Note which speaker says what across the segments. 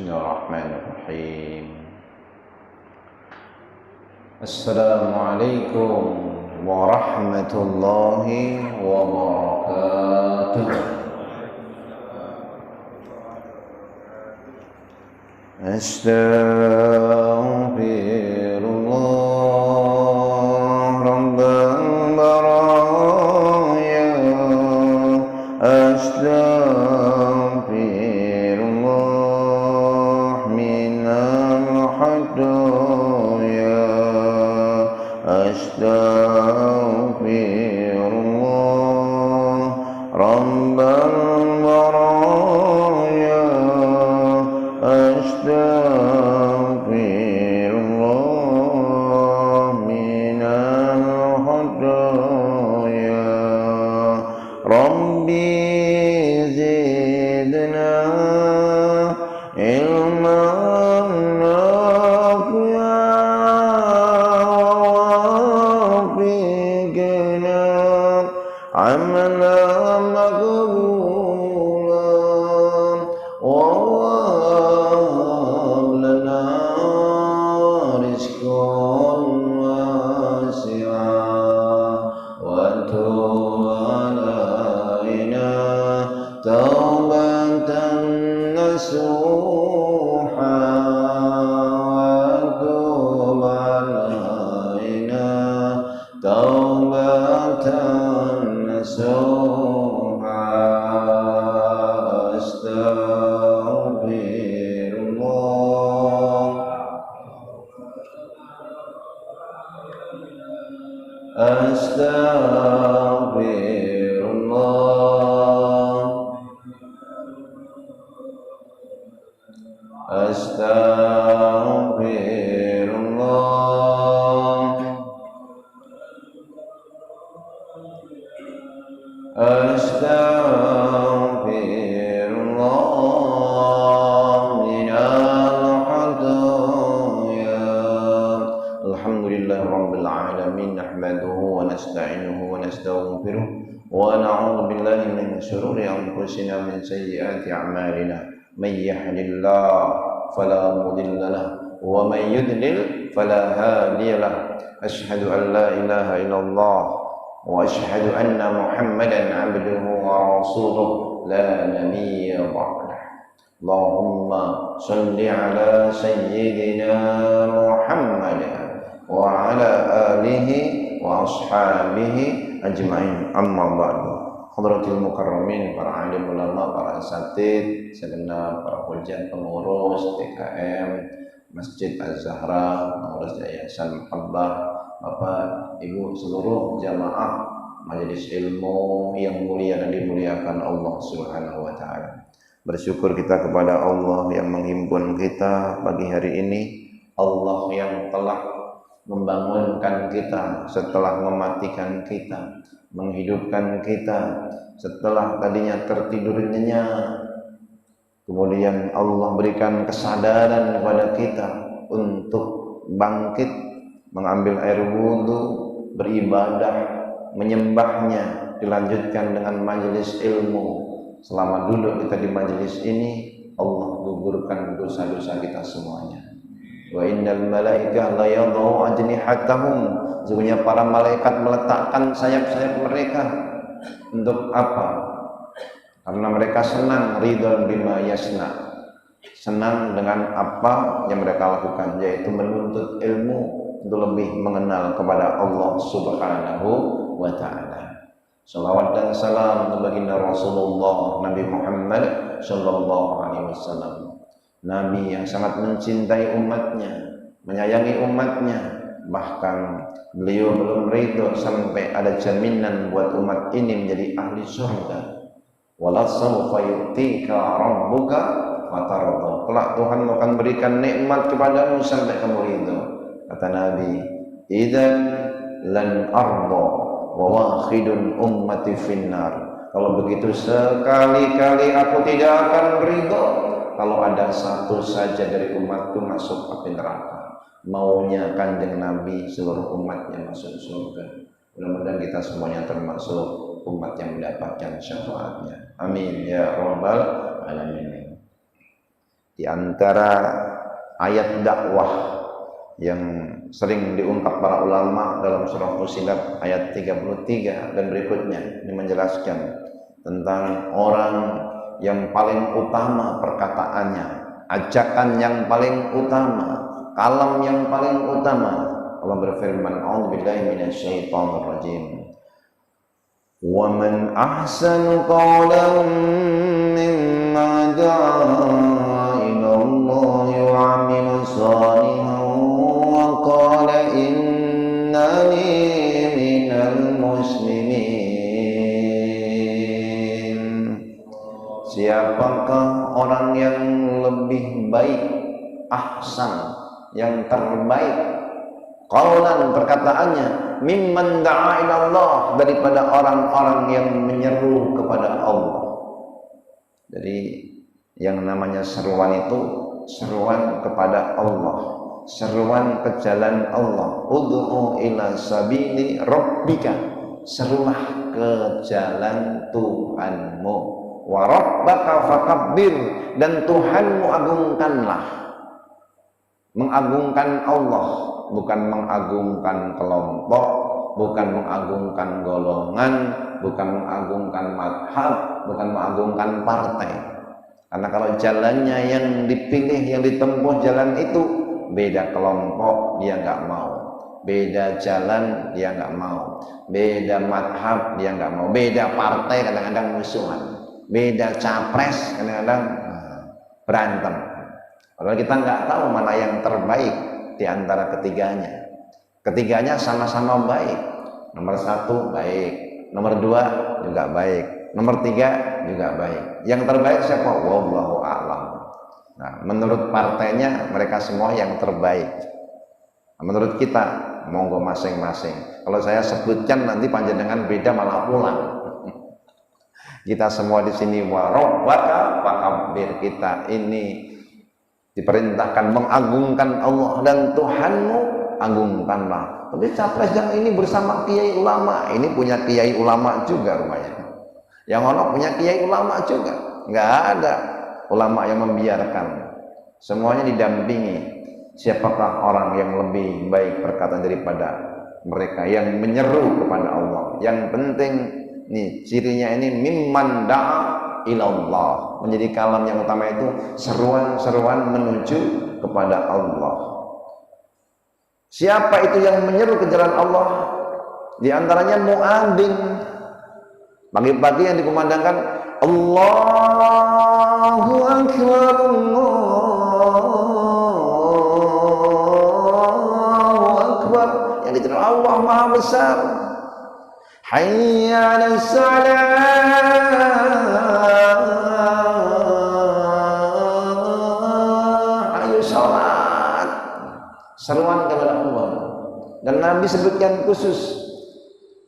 Speaker 1: Bismillahirrahmanirrahim. Assalamualaikum warahmatullahi wabarakatuh. Astaghfirullah rabbal baraya. Astaghfirullah minal hadaya. Astaghfirullah rabbal baraya. Astaghfirullah minal hadaya. Rabbi zidna ilman nafi'an wafiqna amalan maqbulan wa lana rizqan wasi'an wa tub alaina taubatan nasuha wa tub alaina taubatan nasuha. Astaghfirullah. Astaghfirullah. Astaghfirullah. Astaghfirullah minal hadaya. Alhamdulillah rabbil alamin, nahmaduhu wa nasta'inuhu wa nastaghfiruh wa na'udzu billahi min shururi anfusina min sayyiati a'malina. May yahdihillahu fala mudilla lahu wa may yudlil fala hadiya lahu. Asyhadu an la ilaha illallah wa asyhadu anna Muhammadan 'abduhu wa rasuluh la nabiyya ba'dah. Allahumma shalli ala sayyidina Muhammad wa ala alihi wa ashabihi ajma'in. Amma ba'du. Hadratil mukarramin, para alim ulama, para asatid, segenap para hujjah pengurus TKM Masjid Az-Zahra, pengurus Yayasan Mahabbah, Bapak, Ibu, seluruh jamaah majelis ilmu yang mulia dan dimuliakan Allah Subhanahu wa taala. Bersyukur kita kepada Allah yang menghimpun kita pagi hari ini, Allah yang telah membangunkan kita setelah mematikan kita, menghidupkan kita setelah tadinya tertidur nyenyak. Kemudian Allah berikan kesadaran kepada kita untuk bangkit, mengambil air wudhu, beribadah, menyembahnya, dilanjutkan dengan majelis ilmu. Selama duduk kita di majelis ini, Allah gugurkan dosa-dosa kita semuanya. Wa innal malaikata la yadau ajnihatahum. Sesungguhnya para malaikat meletakkan sayap-sayap mereka untuk apa? Karena mereka senang, ridwan bima yasna, senang dengan apa yang mereka lakukan, yaitu menuntut ilmu untuk lebih mengenal kepada Allah Subhanahu wa ta'ala. Salawat dan salam kepada Rasulullah Nabi Muhammad sallallahu alaihi wasallam, Nabi yang sangat mencintai umatnya, menyayangi umatnya, bahkan beliau belum ridho sampai ada jaminan buat umat ini menjadi ahli surga. Wala sawfa yu'tika rabbuka fatarda. Kelak Tuhan akan berikan nikmat kepadamu sampai kamu ridho. Kata Nabi, idzan lan arda wa wahidun ummati finnar. Kalau begitu sekali-kali aku tidak akan ridho kalau ada satu saja dari umatku masuk api neraka. Maunya Kanjeng Nabi seluruh umatnya masuk surga. Mudah-mudahan kita semuanya termasuk umat yang mendapatkan syafaatnya. Amin ya rabbal alamin. Di antara ayat dakwah yang sering diungkap para ulama dalam surah Fussilat ayat 33 dan berikutnya, ini menjelaskan tentang orang yang paling utama perkataannya, ajakan yang paling utama, kalam yang paling utama. Allah berfirman, a'udzubillahi minasyaitonir rajim. Wa man ahsanu qawlan mimman da'a ila Allah wa 'amila shalihan wa qala innani minal muslimin. Siapakah orang yang lebih baik, ahsan, yang terbaik, qaulan perkataannya, mimman da'a ila Allah, daripada orang-orang yang menyeru kepada Allah. Jadi yang namanya seruan itu seruan kepada Allah, seruan ke jalan Allah. Ud'u ila sabili rabbika, serulah ke jalan Tuhanmu. Wa rabbaka fakabbir, dan Tuhanmu agungkanlah. Mengagungkan Allah, bukan mengagungkan kelompok, bukan mengagungkan golongan, bukan mengagungkan madhab, bukan mengagungkan partai. Karena kalau jalannya yang dipilih, yang ditempuh jalan itu, beda kelompok dia nggak mau, beda jalan dia nggak mau, beda madhab dia nggak mau, beda partai kadang-kadang musuhan, beda capres kadang-kadang berantem. Kalau kita nggak tahu mana yang terbaik di antara ketiganya. Ketiganya sama-sama baik. Nomor satu baik, nomor dua juga baik, nomor tiga juga baik. Yang terbaik siapa? Wallahu a'lam. Nah, menurut partainya mereka semua yang terbaik. Nah, menurut kita monggo masing-masing. Kalau saya sebutkan nanti panjenengan beda malah pulang. Kita semua di sini wa rabbaka fakabbir, kita ini diperintahkan mengagungkan Allah dan Tuhanmu agungkanlah. Tapi capres yang ini bersama kiai ulama, ini punya kiai ulama juga rupanya. Yang ono punya kiai ulama juga. Nggak ada ulama yang membiarkan. Semuanya didampingi. Siapakah orang yang lebih baik perkataan daripada mereka yang menyeru kepada Allah? Yang penting nih cirinya ini mimman da'a ilallah, menjadi kalam yang utama itu seruan-seruan menuju kepada Allah. Siapa itu yang menyeru ke jalan Allah? Di antaranya muadzin. Pagi-pagi yang dikumandangkan Allahu Akbar, Allahu Akbar, yang diterima Allah Maha Besar. Hayya 'alas salat, ayo salat, seruan kepada Allah. Dan Nabi sebutkan khusus,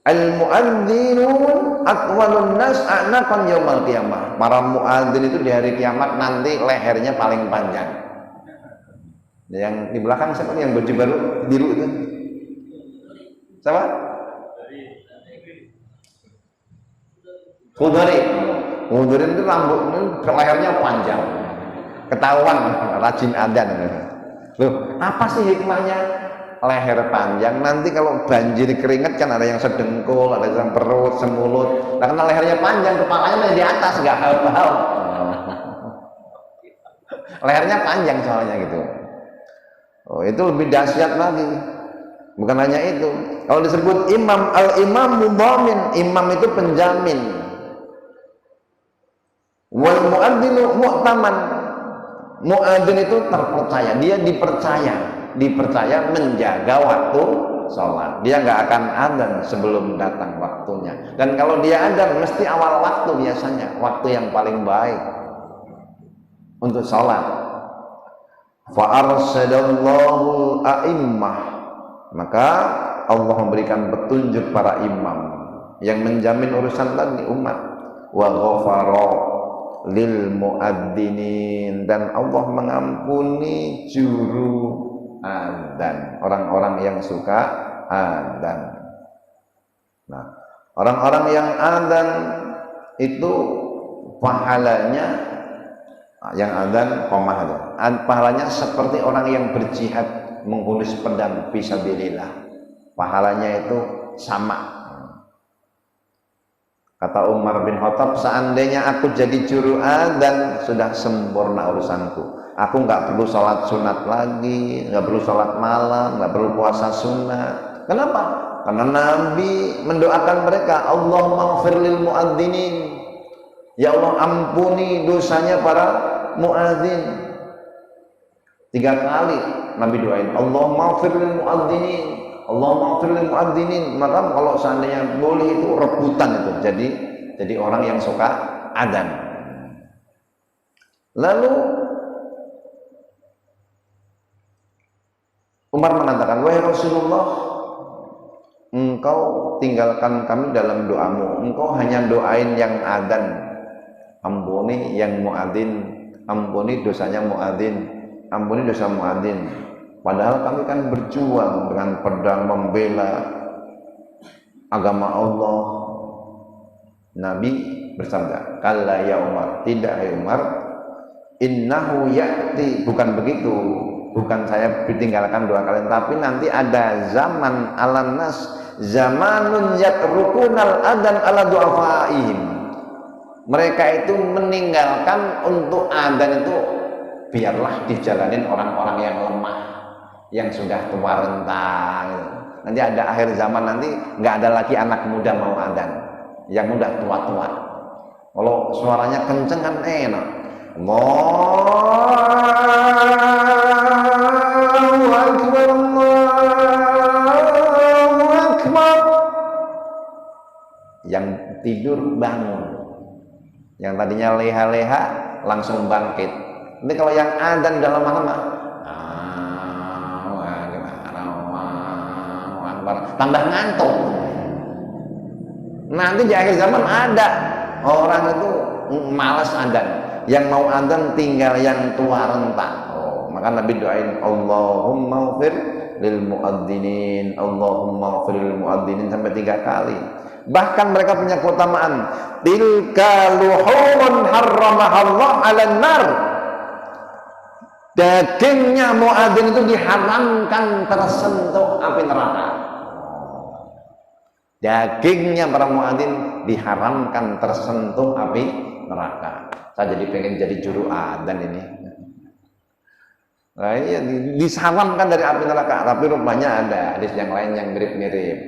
Speaker 1: al-mu'adzinun atwalun nas a'naqan yaumal qiyamah. Para muadzin itu di hari kiamat nanti lehernya paling panjang. Yang di belakang siapa yang baju baru biru itu? Siapa? Khudari itu rambut, lehernya panjang, ketahuan rajin adzan. Loh, apa sih hikmahnya leher panjang? Nanti kalau banjir keringat kan ada yang sedengkul, ada yang perut, semulut. Nah, karena lehernya panjang, kepalanya di atas, nggak hal-hal. Lehernya panjang soalnya gitu. Oh, itu lebih dahsyat lagi. Bukan hanya itu. Kalau disebut imam, al-imam mudhamin, imam itu penjamin. Wal muadzinu mu'taman, muadzin itu terpercaya, dia dipercaya menjaga waktu sholat. Dia nggak akan adzan sebelum datang waktunya, dan kalau dia adzan mesti awal waktu, biasanya waktu yang paling baik untuk sholat. Fa arsadallahu a'immah, maka Allah memberikan petunjuk para imam yang menjamin urusan tadi umat. Wa ghafara lil muadzinin, dan Allah mengampuni juru adzan, orang-orang yang suka adzan. Nah, orang-orang yang adzan itu pahalanya Yang adzan qomah itu. Pahalanya seperti orang yang berjihad menghunus pedang fisabilillah. Pahalanya itu sama. Kata Umar bin Khattab, seandainya aku jadi juru adzan sudah sempurna urusanku. Aku nggak perlu sholat sunat lagi, nggak perlu sholat malam, nggak perlu puasa sunat. Kenapa? Karena Nabi mendoakan mereka, Allahumma ighfir lil muadzinin. Ya Allah, ampuni dosanya para muadzin. 3 kali Nabi doain, Allahumma ighfir lil muadzinin. Allahumma ighfir lil muadzinin. Maka kalau seandainya boleh itu rebutan itu. Jadi orang yang suka adzan. Lalu Umar mengatakan, wahai Rasulullah, engkau tinggalkan kami dalam doamu. Engkau hanya doain yang adzan, ampuni yang muadzin, ampuni dosanya muadzin, ampuni dosa muadzin. Padahal kami kan berjuang dengan pedang membela agama Allah. Nabi bersabda, kalla ya Umar, tidak ya Umar, innahu ya'ti, bukan begitu. Bukan saya ditinggalkan 2 kali, tapi nanti ada zaman alannas, zamanun yatrukunal adan ala du'afaihim. Mereka itu meninggalkan untuk adzan itu biarlah dijalanin orang-orang yang lemah, yang sudah tua renta. Nanti ada akhir zaman, nanti nggak ada lagi anak muda mau adzan, yang udah tua-tua. Kalau suaranya kenceng kan enak. Allahu Akbar, Allahu Akbar. Yang tidur bangun, yang tadinya leha-leha langsung bangkit. Ini kalau yang adzan dalam lama-lama, tambah ngantuk. Nanti di akhir zaman ada orang itu malas adzan, yang mau adzan tinggal yang tua renta. Maka Nabi doain, Allahumma ighfir lil muadzinin, Allahumma ighfir lil muadzinin sampai 3 kali. Bahkan mereka punya keutamaan, tilka luhumun harramahallah 'alan nar. Dagingnya muadzin itu diharamkan tersentuh api neraka. Dagingnya para muadzin diharamkan tersentuh api neraka. Saya jadi pengen jadi juru adzan ini. Nah, iya, disalamkan dari api neraka, tapi rupanya ada hadis yang lain yang mirip-mirip.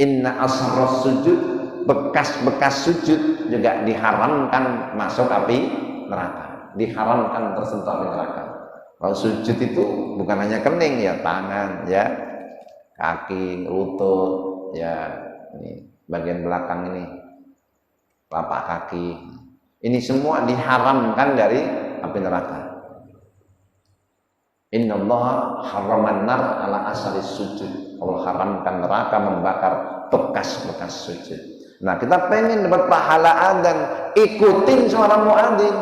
Speaker 1: Inna asras sujud, bekas-bekas sujud juga diharamkan masuk api neraka, diharamkan tersentuh api neraka. Kalau sujud itu bukan hanya kening ya, tangan ya, kaki, lutut ya, ini bagian belakang ini, telapak kaki, ini semua diharamkan dari api neraka. Innallaha harraman nar ala asari sujud. Allah haramkan neraka membakar bekas-bekas sujud. Nah, kita pengen dapat pahala adzan, ikutin suara muadzin.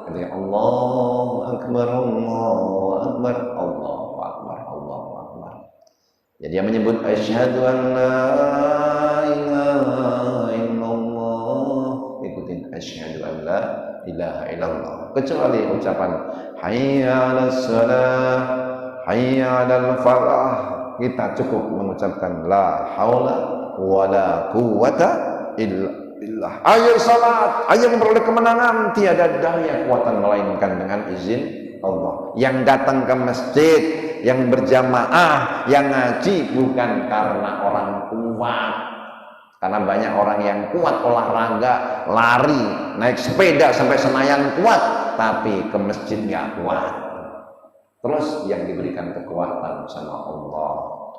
Speaker 1: Ketika Allahu Akbar, Allahu Akbar, Allahu Akbar, Allahu Akbar. Jadi dia menyebut asyhadu an la ilaha illallah, ikutin asyhadu an la ilaha illallah. Kecuali ucapan hayya 'alas shalah, hayya 'alal falah, kita cukup mengucapkan la haula wala quwata illa billah. Ayo salat, ayo memperoleh kemenangan, tiada daya kekuatan melainkan dengan izin Allah. Yang datang ke masjid, yang berjamaah, yang ngaji bukan karena orang kuat. Karena banyak orang yang kuat olahraga, lari, naik sepeda sampai Senayan kuat, tapi ke masjid nggak kuat. Terus yang diberikan kekuatan sama Allah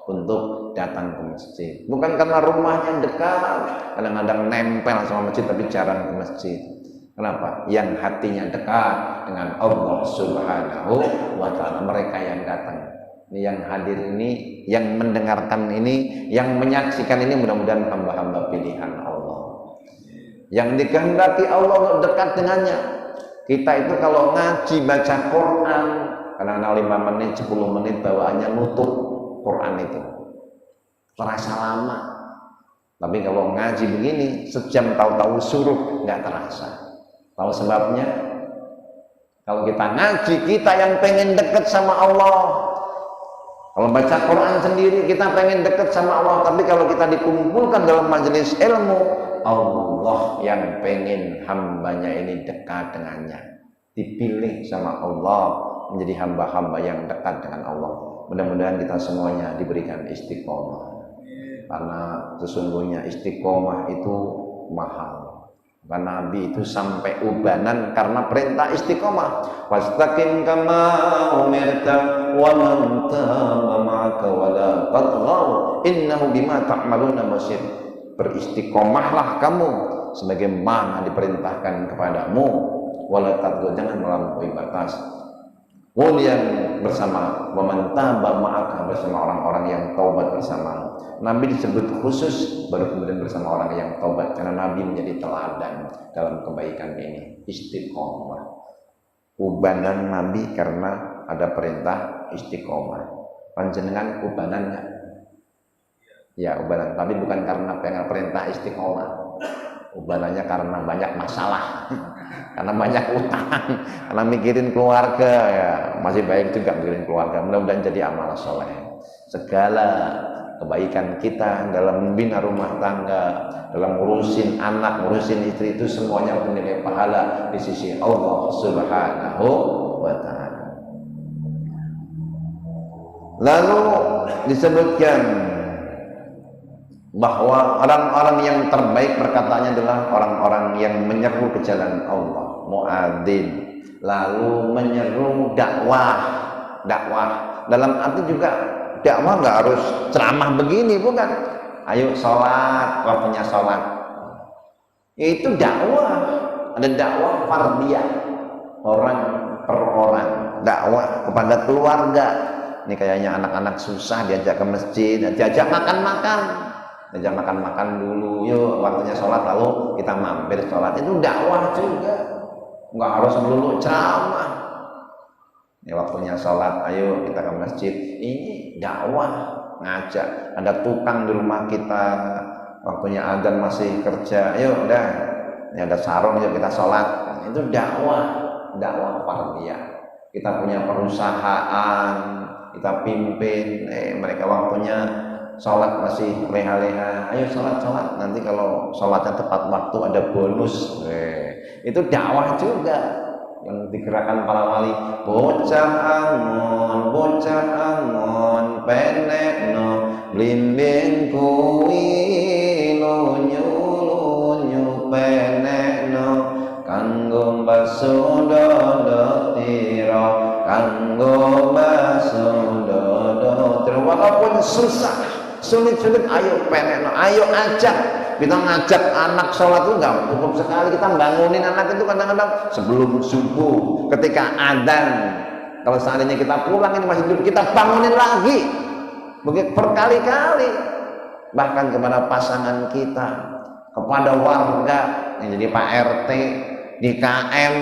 Speaker 1: untuk datang ke masjid, bukan karena rumahnya dekat, kadang-kadang nempel sama masjid tapi jarang ke masjid. Kenapa? Yang hatinya dekat dengan Allah Subhanahu wa ta'ala, mereka yang datang. Ini yang hadir ini, yang mendengarkan ini, yang menyaksikan ini, mudah-mudahan hamba-hamba pilihan Allah yang dikehendaki Allah dekat dengannya. Kita itu kalau ngaji baca Quran kadang-kadang 5 menit, 10 menit bawaannya nutup Quran itu terasa lama. Tapi kalau ngaji begini sejam tahu-tahu suruh nggak terasa. Tahu sebabnya? Kalau kita ngaji, kita yang pengen dekat sama Allah. Kalau baca Quran sendiri kita pengen dekat sama Allah, tapi kalau kita dikumpulkan dalam majelis ilmu, Allah yang pengen hambanya ini dekat dengannya, dipilih sama Allah menjadi hamba-hamba yang dekat dengan Allah. Mudah-mudahan kita semuanya diberikan istiqomah, karena sesungguhnya istiqomah itu mahal. Karena Nabi itu sampai ubanan karena perintah istiqomah. Wastaqim kama umirta wa man taba ma'aka wa la tatghaw innahu bima ta'maluna basir. Beristiqomahlah kamu sebagaimana diperintahkan kepadamu, wa la tatghaw, jangan melampaui batas. Yang bersama wa man taba ma'aka, bersama orang-orang yang taubat bersama. Nabi disebut khusus, baru kemudian bersama orang yang taubat, karena Nabi menjadi teladan dalam kebaikan ini. Istiqomah, ubanan Nabi karena ada perintah istiqomah. Panjenengan ubanannya, ya ubanan, tapi bukan karena perintah istiqomah. Ubanannya karena banyak masalah, karena banyak utang, karena mikirin keluarga, ya masih baik juga mikirin keluarga. Mudah-mudahan jadi amal soleh. Segala kebaikan kita dalam membina rumah tangga, dalam ngurusin anak, ngurusin istri, itu semuanya bernilai pahala di sisi Allah Subhanahu wa ta'ala. Lalu disebutkan bahwa orang-orang yang terbaik perkataannya adalah orang-orang yang menyeru ke jalan Allah, muadzin, lalu menyeru dakwah dalam arti juga dakwah nggak harus ceramah begini, bukan. Ayo sholat, waktunya sholat, itu dakwah. Ada dakwah fardiyah, orang per orang, dakwah kepada keluarga. Ini kayaknya anak-anak susah diajak ke masjid, diajak makan dulu, yuk waktunya sholat, lalu kita mampir sholat. Itu dakwah juga, nggak harus melulu ceramah. Ini waktunya sholat, ayo kita ke masjid. Ini dakwah, ngajak. Ada tukang di rumah kita, waktunya adzan masih kerja, ayo udah, ini ada sarung, yuk kita sholat. Itu dakwah fardiyah. Kita punya perusahaan, kita pimpin, mereka waktunya sholat masih leha-leha, ayo sholat, nanti kalau sholatnya tepat waktu ada bonus. Itu dakwah juga yang digerakkan para wali. Bocah angon penekno blimbing kuwi lunyu penekno kanggo baso dodo tira, kanggo baso dodo tira. Walaupun susah, sulit-sulit, ayo penekno, ayo ajak. Kita ngajak anak sholat itu nggak cukup sekali, kita bangunin anak itu kadang-kadang sebelum subuh, ketika adzan. Kalau seandainya kita pulang ini masih hidup, kita bangunin lagi, begitu berkali-kali. Bahkan kepada pasangan kita, kepada warga yang jadi Pak RT, DKM,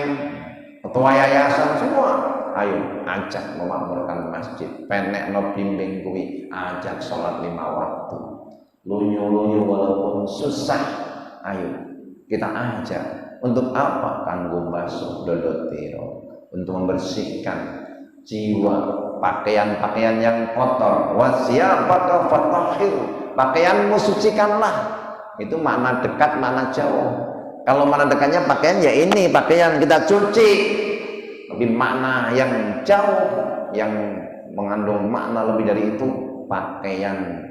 Speaker 1: ketua yayasan, semua, ayo ajak memakmurkan masjid, penek no bimbing kuwi, ajak sholat 5 waktu. Lunyu-lunyu walaupun susah, ayo kita ajak. Untuk apa? Kanggo basuh dodotiro, untuk membersihkan jiwa, pakaian-pakaian yang kotor. Wasiyabaka fatahhir, pakaianmu sucikanlah. Itu makna dekat, makna jauh. Kalau makna dekatnya pakaian, ya ini pakaian kita cuci. Tapi makna yang jauh, yang mengandung makna lebih dari itu, pakaian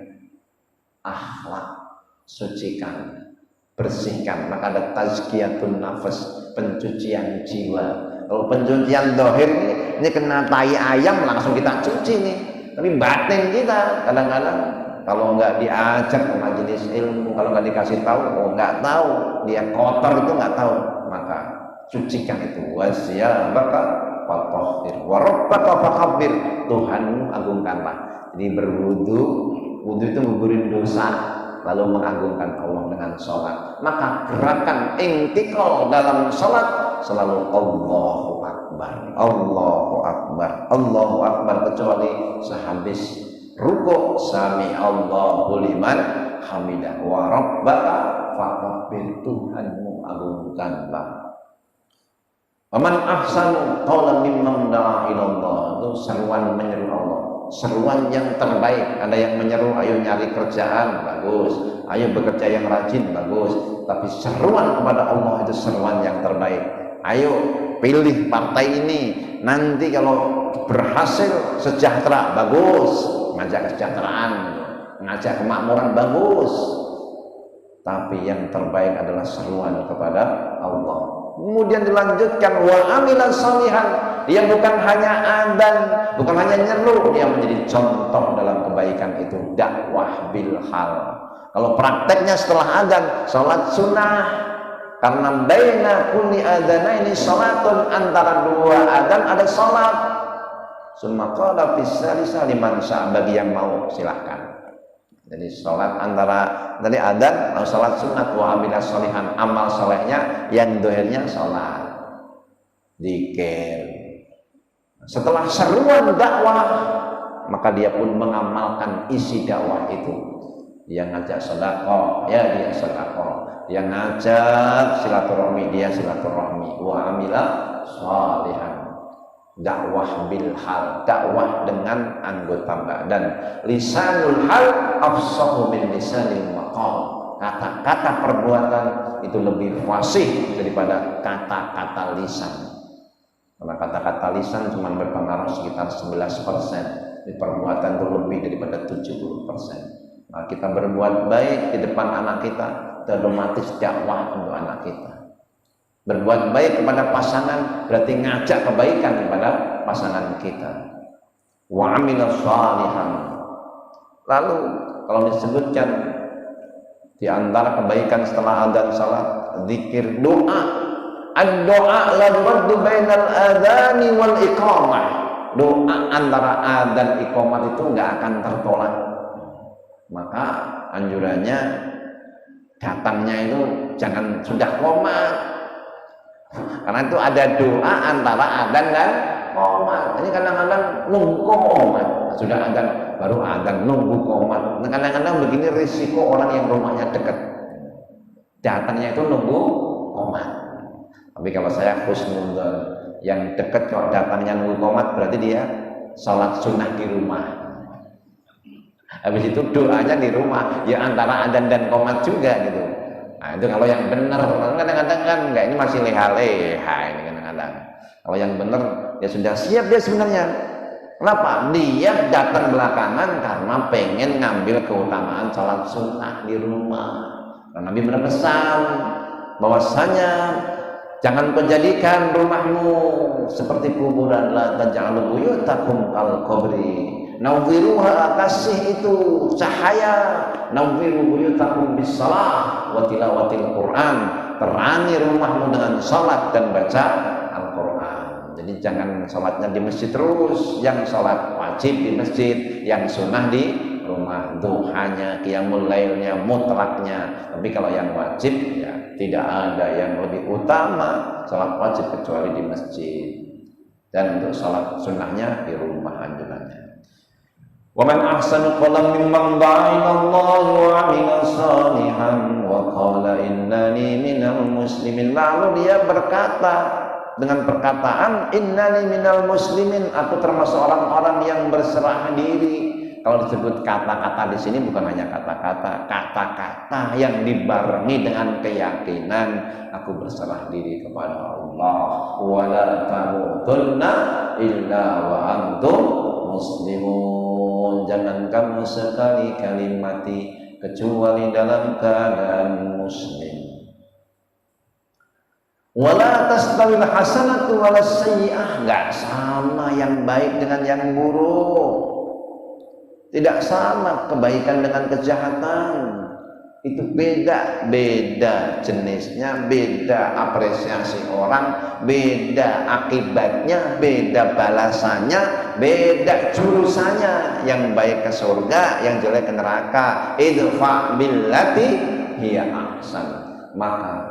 Speaker 1: akhlak, sucikan, bersihkan. Maka ada tazkiyatun nafas, pencucian jiwa. Kalau pencucian dohir ini kena tai ayam langsung kita cuci nih. Tapi batin kita kadang-kadang kalau nggak diajak ke majelis ilmu, kalau nggak dikasih tahu, nggak tahu, dia kotor itu nggak tahu, maka sucikan itu. Wasiyabaka fatahhir wa rabbaka fakabbir, Tuhanmu agungkanlah. Jadi berwudu itu menguburin dosa, lalu mengagungkan Allah dengan sholat. Maka gerakan intikal dalam sholat selalu Allahu Akbar, Allahu Akbar, Allahu Akbar, kecuali sehabis ruku sami Allahu liman hamidah wa rabbaka fakabbir, Tuhanmu agungkanlah. Waman ahsanu qawlan mimman da'a ilallah. Itu seruan menyeru Allah, seruan yang terbaik. Ada yang menyeru, ayo nyari kerjaan, bagus, ayo bekerja yang rajin, bagus. Tapi seruan kepada Allah itu seruan yang terbaik. Ayo pilih partai ini, nanti kalau berhasil sejahtera, bagus, ngajak kesejahteraan, ngajak kemakmuran, bagus. Tapi yang terbaik adalah seruan kepada Allah. Kemudian dilanjutkan wa amilan sholihan. Dia bukan hanya adzan, bukan hanya nyeru, dia menjadi contoh dalam kebaikan itu, dakwah bil hal. Kalau prakteknya setelah adzan, salat sunnah, karena baina kulli adzanaini salatun, antara dua adzan ada salat. Summa qala fis salisa liman syaa, bagi yang mau silahkan. Jadi sholat antara dari adzan atau sholat sunat, wa amilas sholihan, amal solehnya yang dohirnya sholat, zikir. Setelah seruan dakwah, maka dia pun mengamalkan isi dakwah itu. Dia ngajak sedekah, ya dia sedekah. Dia ngajak silaturahmi, dia silaturahmi. Wa amilas sholihan. Dakwah bil hal, dakwah dengan anggota badan. Lisanul hal afsahu min lisanil maqal. Kata-kata perbuatan itu lebih fasih daripada kata-kata lisan. Karena kata-kata lisan cuma berpengaruh sekitar 11%, di perbuatan itu lebih daripada 70%. Nah, kita berbuat baik di depan anak kita, otomatis dakwah untuk anak kita. Berbuat baik kepada pasangan berarti ngajak kebaikan kepada pasangan kita. Wa amilas sholihan. Lalu kalau disebutkan di antara kebaikan setelah adzan salat, zikir, doa. Ad-doa la yuraddu bainal adzani wal iqamah. Doa antara adzan iqamah itu enggak akan tertolak. Maka anjurannya datangnya itu jangan sudah qomat. Karena itu ada doa antara adzan dan qomat. Ini kadang-kadang nunggu qomat, sudah adzan baru adzan, nunggu qomat. Nah, kadang-kadang begini risiko orang yang rumahnya dekat, datangnya itu nunggu qomat. Tapi kalau saya husnuzon, yang dekat kalau datangnya nunggu qomat berarti dia sholat sunnah di rumah. Habis itu doanya di rumah, ya antara adzan dan qomat juga gitu. Nah, itu kalau yang benar. Kadang-kadang kan enggak, ini masih leha-leha ini kadang-kadang. Kalau yang benar ya sudah siap dia sebenarnya. Kenapa? Dia datang belakangan karena pengen ngambil keutamaan sholat sunnah di rumah. Karena Nabi berpesan bahwasanya jangan kau jadikan rumahmu seperti kuburan, la taj'alu buyutakum al-qabri. Nawwiruha, kasih itu cahaya, nawwiru buyutakum bis-shalah wa tilawatil Quran. Terangi rumahmu dengan salat dan baca Al-Quran. Jadi jangan salatnya di masjid terus, yang salat wajib di masjid, yang sunnah di rumah. Duhanya, qiyamul lailnya, mutlaknya. Tapi kalau yang wajib ya tidak ada yang lebih utama salat wajib kecuali di masjid. Dan untuk salat sunnahnya di rumah anjurannya. Wa man ahsanu qawlan mimman da'a ila Allah wa 'amila shalihan wa qala innani minal muslimin. Lalu dia berkata dengan perkataan innani minal muslimin, aku termasuk orang-orang yang berserah diri. Kalau disebut kata-kata di sini bukan hanya kata-kata, kata-kata yang dibarengi dengan keyakinan aku berserah diri kepada Allah. Wa la tamutunna illa wa antum muslimun. Jangan kamu sekali-kali mati kecuali dalam keadaan muslim. Wala tastawil hasanatu walas sayyi'ah. Enggak sama yang baik dengan yang buruk. Tidak sama kebaikan dengan kejahatan. Itu beda jenisnya, beda apresiasi orang, beda akibatnya, beda balasannya, beda jurusannya. Yang baik ke surga, yang jelek ke neraka. Idfa billati hiya ahsan. Maka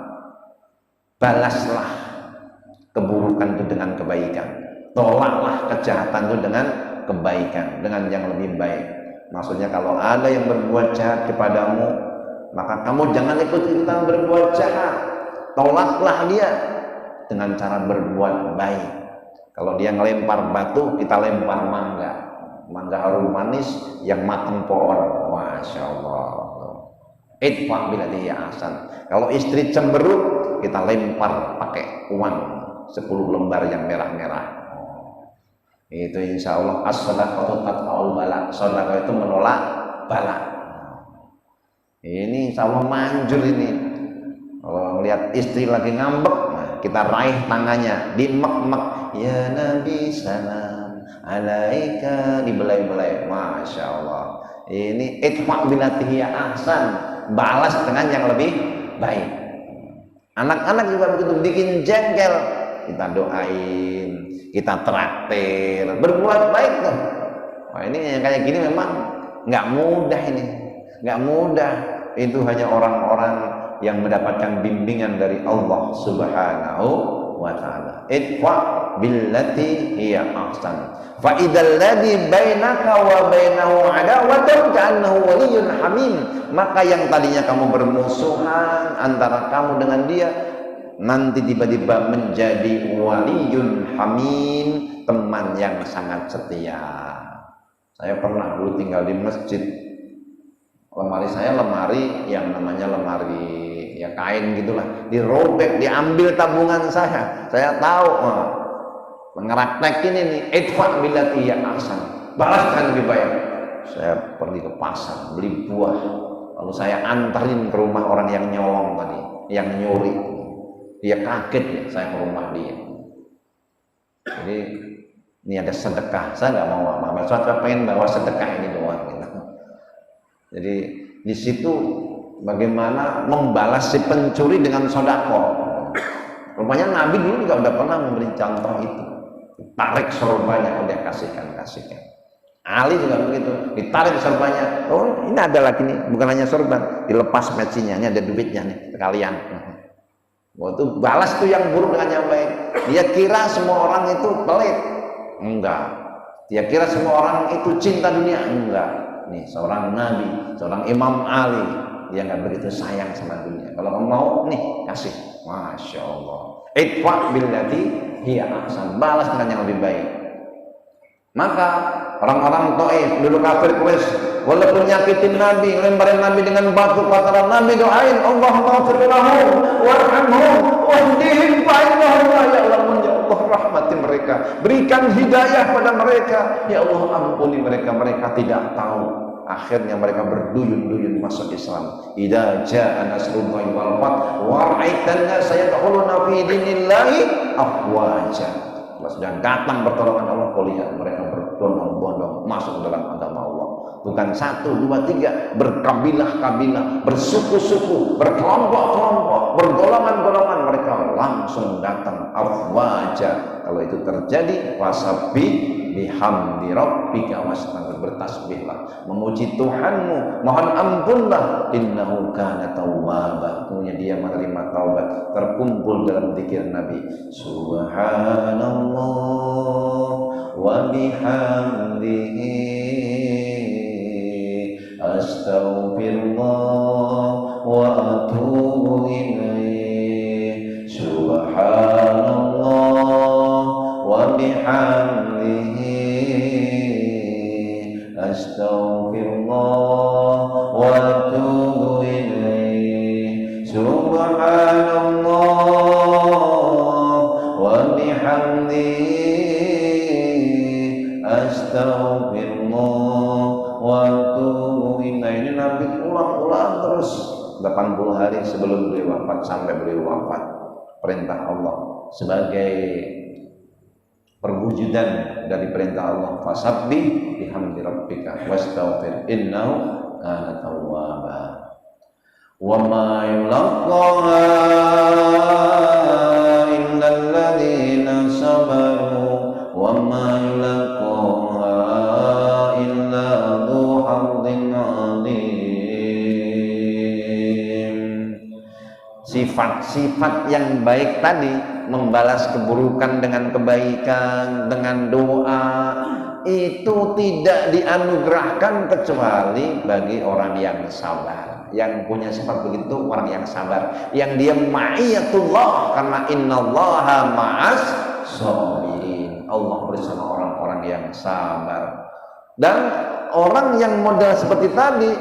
Speaker 1: balaslah keburukan itu dengan kebaikan, tolaklah kejahatan itu dengan kebaikan, dengan yang lebih baik. Maksudnya kalau ada yang berbuat jahat kepadamu, maka kamu jangan ikut-ikutan berbuat jahat, tolaklah dia, dengan cara berbuat baik. Kalau dia ngelempar batu, kita lempar mangga. Mangga harum manis yang matang pohon. Masya Allah. Idfa billati hiya ahsan. Kalau istri cemberut, kita lempar pakai uang 10 lembar yang merah-merah. Itu insya Allah as-sadaqatu tatfa'ul bala. Sedekah itu menolak bala. Ini insya Allah manjur ini. Kalau melihat istri lagi ngambek, nah, kita raih tangannya, dimek-mek. Ya Nabi salam alaika, dibelai-belai. Masya Allah. Ini idfa billati hiya ahsan, balas dengan yang lebih baik. Anak-anak juga begitu, bikin jengkel, kita doain, kita traktir, berbuat baik tuh. Wah, ini yang kayak gini memang nggak mudah ini, nggak mudah. Itu hanya orang-orang yang mendapatkan bimbingan dari Allah Subhanahu wa Ta'ala. Idfa billati hiya ahsan. Fa idzal ladzi bainaka wa bainahu adawatun ka'annahu waliyyun hamim. Maka yang tadinya kamu bermusuhan antara kamu dengan dia, nanti tiba-tiba menjadi waliyun hamim, teman yang sangat setia. Saya pernah dulu tinggal di masjid. Lemari saya lemari yang namanya lemari ya kain gitulah, dirobek, diambil tabungan saya. Saya tahu ngeraktekin ini idfa billati hiya ahsan, balaskan lebih baik. Saya pergi ke pasar beli buah, lalu saya antarin ke rumah orang yang nyolong tadi, yang nyuri. Dia kaget ya saya ke rumah dia. Jadi ini ada sedekah, saya nggak mau apa-apa, saya pengen bawa sedekah ini doang gitu. Jadi di situ bagaimana membalas si pencuri dengan sodako. Rupanya Nabi dulu juga udah pernah memberi contoh itu. Tarik sorbannya, udah kasihkan. Ali juga begitu, ditarik sorbannya. Oh ini ada lagi nih, bukan hanya sorban, dilepas metsinya, ini ada duitnya nih sekalian. Waktu balas tuh yang buruk dengan yang baik. Dia kira semua orang itu pelit, enggak. Dia kira semua orang itu cinta dunia, enggak. Nih seorang nabi, seorang Imam Ali, dia nggak begitu sayang sama dunia. Kalau kamu mau nih kasih, masya Allah. Idfa billati hiya ahsan, balas dengan yang lebih baik. Maka orang-orang Taif dulu kafir Quraisy, walaupun nyakitin Nabi, lemparin Nabi dengan batu, kata Nabi doain, Allahumma ighfir lahum warhamhum wahdihim fa innahum la ya'lamun. Ya Allah rahmati mereka, berikan hidayah pada mereka. Ya Allah ampuni mereka, mereka tidak tahu. Akhirnya mereka berduyun-duyun masuk Islam. Idza jaa nasrullahi wal fath wa ra'aitan nasa yadkhuluna fi dinillahi afwaja. Kalau sudah datang pertolongan Allah, kau lihat mereka berbondong-bondong masuk dalam agama Allah. Bukan 1, 2, 3, berkabilah-kabilah, bersuku-suku, berkelompok-kelompok, bergolongan-golongan, mereka langsung datang afwaja. Kalau itu terjadi, wasabbih bihamdi rabbika wastaghfir, bertasbihlah, memuji Tuhanmu, mohon ampunlah, innahu kana tawwaba, punya dia menerima taubat. Terkumpul dalam zikir Nabi, subhanallah wa bihamdihi astaghfirullah wa atubu ilaih, subhanallah wa bihamdihi astaghfirullah wa atubu ilaih, subhanallah wa bihamdihi astaghfirullah wa atubu ilaih. Ini Nabi ulang-ulang terus 80 hari sebelum beliau wafat sampai beliau wafat. Perintah Allah sebagai perwujudan dari perintah Allah, fasabbih bihamdi rabbika wastaghfir innahu kana tawwaba. Wa ma yulaqaha illal ladzina sabaru wa ma yulaqaha illa dzu hazzin 'adzim. Sifat-sifat yang baik tadi, membalas keburukan dengan kebaikan, dengan doa, itu tidak dianugerahkan kecuali bagi orang yang sabar. Yang punya sifat begitu orang yang sabar, yang dia ma'iyatullah, karena innallaha ma'as sabirin. Allah bersama orang-orang yang sabar. Dan orang yang modal seperti tadi,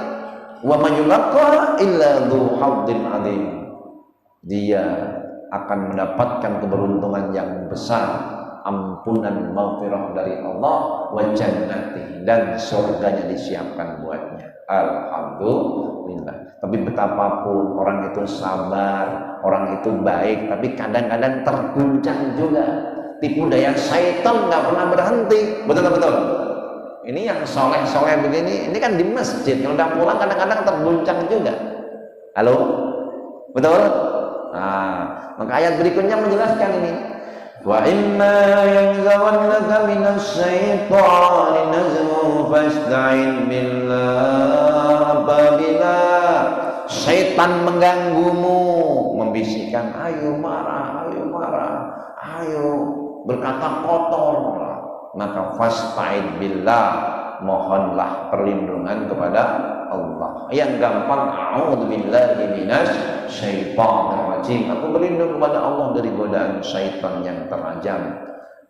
Speaker 1: wa may yulaqqa illa dzu hadzin adzim, dia akan mendapatkan keberuntungan yang besar, ampunan maghfirah dari Allah, wa jannati, dan surganya disiapkan buatnya. Alhamdulillah. Tapi betapapun orang itu sabar, orang itu baik, tapi kadang-kadang terguncang juga. Tipu daya syaitan nggak pernah berhenti. Betul-betul. Ini yang soleh-soleh begini, ini kan di masjid, kalau udah pulang kadang-kadang terguncang juga. Halo? Betul? Nah, maka ayat berikutnya menjelaskan ini. Wa imma yanzaghannaka minasy syaitani nazghun fasta'in billah. Apabila syaitan mengganggumu, membisikkan, ayo marah, ayo berkata kotor, maka fasta'in billah, mohonlah perlindungan kepada Allah. Yang gampang, a'udzubillahi minasy syaithanir rajim, aku berlindung kepada Allah dari godaan syaitan yang terajam.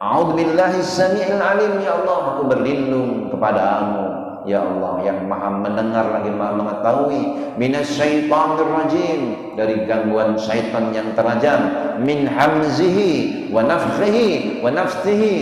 Speaker 1: A'udzubillahi samii'il alim, ya Allah, aku berlindung kepadamu ya Allah yang maha mendengar lagi maha mengetahui. Minasy syaithanir rajim, dari gangguan syaitan yang terajam. Min hamzihi wa nafthihi wa nafsihi,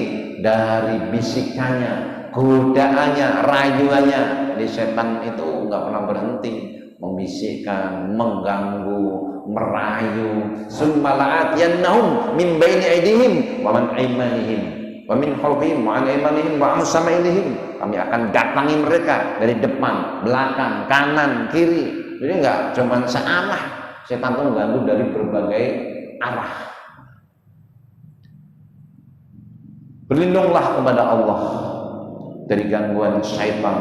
Speaker 1: dari bisikannya, godaannya, rayuannya. Di setan itu nggak pernah berhenti membisikkan, mengganggu, merayu. Summa la'atiyannahum min baini aydihim wa min aymanihim wa min khalfihim wa an aymanihim wa an samailihim. Kami akan datangi mereka dari depan, belakang, kanan, kiri. Jadi nggak cuma searah, setan itu mengganggu dari berbagai arah. Berlindunglah kepada Allah dari gangguan syaitan,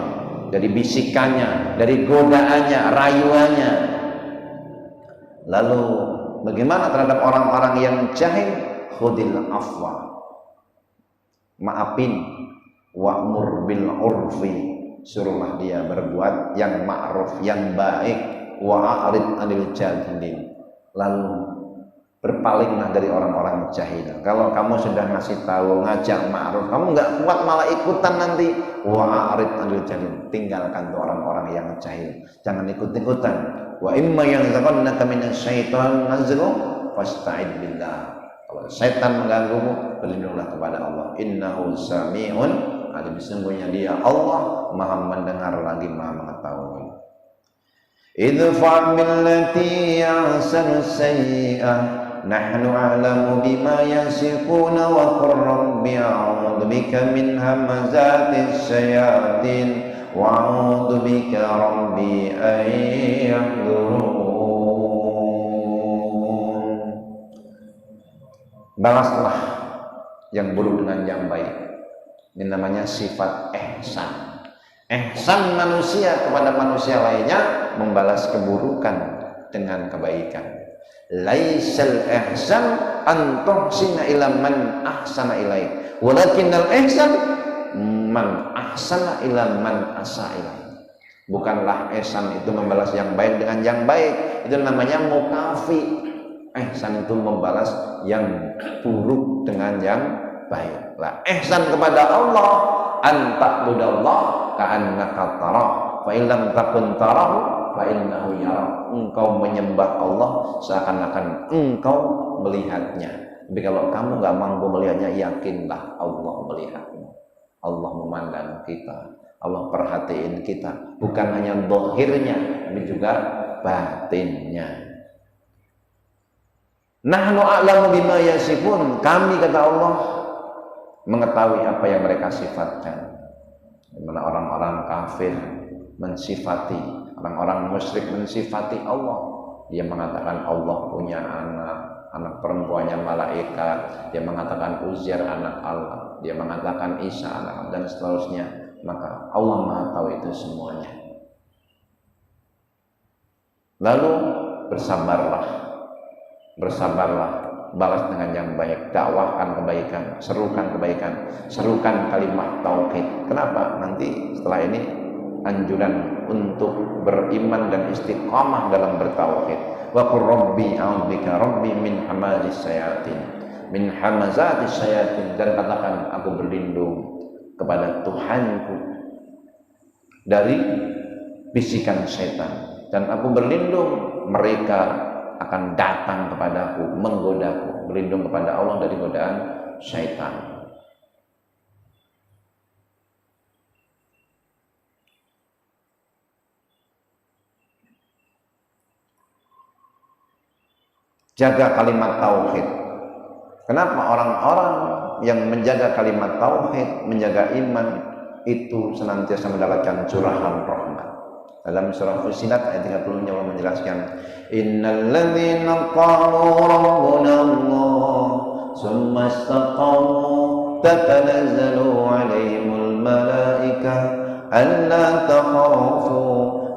Speaker 1: dari bisikannya, dari godaannya, rayuannya. Lalu bagaimana terhadap orang-orang yang jahil? Khudil afwa, maafin, wa'mur bil urfi, suruhlah dia berbuat yang ma'ruf, yang baik, wa'arid anil jahilin, lalu berpalinglah dari orang-orang jahil. Kalau kamu sudah ngasih tahu, ngajak ma'ruf, kamu nggak kuat malah ikutan nanti, wa'arid anil jahilin, tinggalkan tuh orang-orang yang jahil, jangan ikut-ikutan. Wa imma yanzaghannaka minasy syaitan nazghun fasta'id billah. Kalau setan mengganggumu, berlindunglah kepada Allah. Innahu sami'un alim, sesungguhnya dia Allah maha mendengar lagi maha mengetahui. Idfa' billati ahsanu sayyi'ah, nahnu a'lamu bima yasifuna, wa qur rabbi a'udzu bika min hamazatis syayatin wa a'udzu bika rabbi an yahdurun. Balaslah yang buruk dengan yang baik. Ini namanya sifat ihsan. Ihsan manusia kepada manusia lainnya, membalas keburukan dengan kebaikan. Laisal ihsan an tuhsina ila man ahsana ilaik, walakinnal ihsan man ahsana ila man asa ilaik. Bukanlah ihsan itu membalas yang baik dengan yang baik, itu namanya mukafi. Ihsan itu membalas yang buruk dengan yang baik. Lah, ihsan kepada Allah, an ta'budallah ka'annaka tarah, fa illam takun tarahu fa innahu yarah. Engkau menyembah Allah seakan-akan engkau melihatnya. Tapi kalau kamu nggak mampu melihatnya, yakinlah Allah melihatmu. Allah memandang kita, Allah perhatiin kita, bukan hanya zahirnya, tapi juga batinnya. Nahnu a'lamu bima yasifun, kami kata Allah mengetahui apa yang mereka sifatkan. Dimana orang-orang kafir mensifati, orang-orang musyrik mensifati Allah. Dia mengatakan Allah punya anak perempuannya malaikat. Dia mengatakan Uzair anak Allah. Dia mengatakan Isa anak, dan seterusnya. Maka Allah Maha tahu itu semuanya. Lalu bersabarlah, balas dengan yang baik, dakwahkan kebaikan, serukan kalimat tauhid. Kenapa? Nanti setelah ini anjuran untuk beriman dan istiqamah dalam bertauhid. Wa qur rabbi a'udzubika rabbi min hamazis syayatin, min hamazatis syayatin, dan katakan aku berlindung kepada Tuhanku dari bisikan setan, dan aku berlindung mereka akan datang kepadaku, menggodaku. Berlindung kepada Allah dari godaan syaitan. Jaga kalimat tauhid. Kenapa orang-orang yang menjaga kalimat tauhid, menjaga iman, itu senantiasa mendapatkan curahan rahmat? Dalam surah Fussilat ayat 30 Allah menjelaskan, innal ladzina qalu rabbuna Allah tsumma istaqamu tatanazzalu 'alaihimul malaikah alla takhafu